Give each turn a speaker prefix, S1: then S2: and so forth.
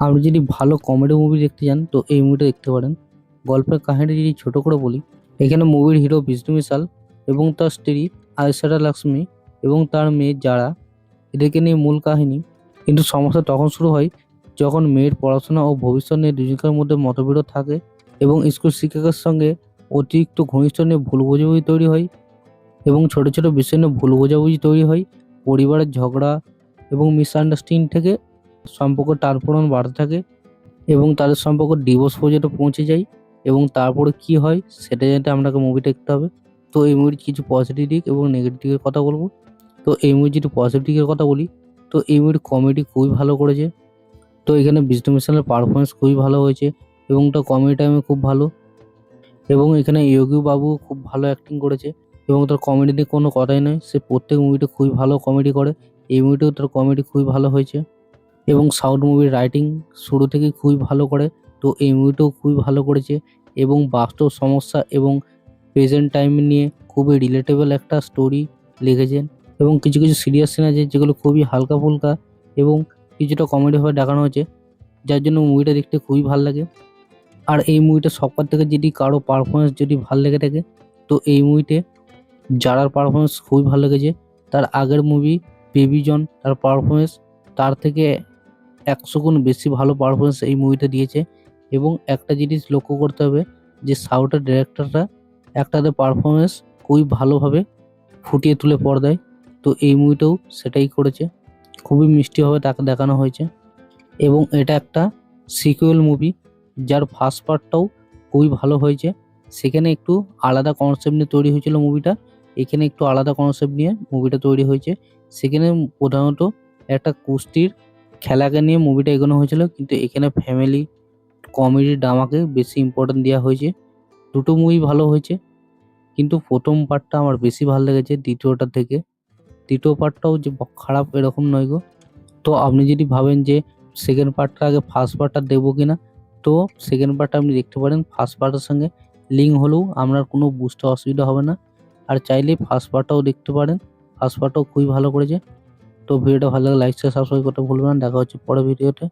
S1: আপনি যদি ভালো কমেডি মুভি দেখতে চান তো এই মুভিটা দেখতে পারেন। গল্পের কাহিনী যদি ছোট করে বলি, এখানে মুভির হিরো বিষ্ণু বিশাল এবং তার স্ত্রী আয়শা লক্ষ্মী এবং তার মেয়ে যারা, এদেরকে নিয়ে মূল কাহিনী। কিন্তু সমস্যা তখন শুরু হয় যখন মেয়ের পড়াশোনা ও ভবিষ্যৎ নিয়ে দুজনের মধ্যে মতবিরোধ থাকে এবং স্কুল শিক্ষকের সঙ্গে অতিরিক্ত ঘনিষ্ঠ নিয়ে ভুল বোঝাবুঝি তৈরি হয় এবং ছোট ছোট বিষয় নিয়ে ভুল বোঝাবুঝি তৈরি হয়। পরিবারের ঝগড়া এবং মিসআন্ডারস্ট্যান্ডিং থেকে সম্পর্ক টালপোড়েন বাড়তে থাকে এবং তাদের সম্পর্ক ডিভোর্স পর্যন্ত পৌঁছে যায়। এবং তারপরে কি হয় সেটা জানতে আপনাকে মুভি দেখতে হবে। তো এই মুভির কিছু পজিটিভ দিক এবং নেগেটিভ দিকের কথা বলবো। তো এই মুভির যদি পজিটিভ দিকের কথা বলি, তো এই মুভির কমেডি খুবই ভালো করেছে। তো এখানে বিষ্ণু মিশালের পারফরমেন্স খুবই ভালো হয়েছে এবং তার কমেডি টাইমে খুব ভালো। এবং এখানে ইয়োগী বাবু খুব ভালো অ্যাক্টিং করেছে এবং তার কমেডি নিয়ে কোনো কথাই নয়, সে প্রত্যেক মুভিতে খুবই ভালো কমেডি করে। এই মুভিতেও তার কমেডি খুবই ভালো হয়েছে এবং সাউথ মুভির রাইটিং শুরু থেকেই খুবই ভালো করে। তো এই মুভিটাও খুবই ভালো করেছে এবং বাস্তব সমস্যা এবং প্রেজেন্ট টাইম নিয়ে খুবই রিলেটেবল একটা স্টোরি লিখেছেন। এবং কিছু কিছু সিরিয়াস সিন আছে যেগুলো খুবই হালকা ফুলকা এবং কিছুটা কমেডিভাবে দেখানো হয়েছে, যার জন্য মুভিটা দেখতে খুবই ভালো লাগে। আর এই মুভিটা সবার থেকে যদি কারো পারফরমেন্স যদি ভালো লেগে থাকে, তো এই মুভিতে যারার পারফরমেন্স খুবই ভালো লেগেছে। তার আগের মুভি বেবি জন, তার পারফরমেন্স তার থেকে 100 গুণ বেশি ভালো পারফরমেন্স এই মুভিতে দিয়েছে। এবং একটা জিনিস লক্ষ্য করতে হবে যে সাউথের ডিরেক্টররা একটাতে পারফরমেন্স খুবই ভালোভাবে ফুটিয়ে তুলে পর্দায়। তো এই মুভিটাও সেটাই করেছে, খুবই মিষ্টিভাবে তাকে দেখানো হয়েছে। এবং এটা একটা সিকুয়েল মুভি, যার ফার্স্ট পার্টটাও খুবই ভালো হয়েছে। সেখানে একটু আলাদা কনসেপ্ট নিয়ে তৈরি হয়েছিল মুভিটা, এখানে একটু আলাদা কনসেপ্ট নিয়ে মুভিটা তৈরি হয়েছে। সেখানে প্রধানত একটা কুস্তির খেলাকে নিয়ে মুভিটা এগোনো হয়েছিল, কিন্তু এখানে ফ্যামিলি কমেডি ড্রামাকে বেশি ইম্পর্টেন্ট দেওয়া হয়েছে। দুটো মুভি ভালো হয়েছে, কিন্তু প্রথম পার্টটা আমার বেশি ভালো লেগেছে দ্বিতীয়টার থেকে। দ্বিতীয় পার্টটাও যে খারাপ এরকম নয় গো। তো আপনি যদি ভাবেন যে সেকেন্ড পার্টটা আগে ফার্স্ট পার্টটা দেখবো কিনা, তো সেকেন্ড পার্টটা আপনি দেখতে পারেন। ফার্স্ট পার্টের সঙ্গে লিঙ্ক হলেও আপনার কোনো বুঝতে অসুবিধা হবে না। আর চাইলে ফার্স্ট পার্টটাও দেখতে পারেন, ফার্স্ট পার্টটাও খুবই ভালো করেছে। তো ভিডিওটা ভালো লাগলে লাইক শেয়ার সাবস্ক্রাইব করতে ভুলবেন না। দেখা হচ্ছে পরের ভিডিওতে।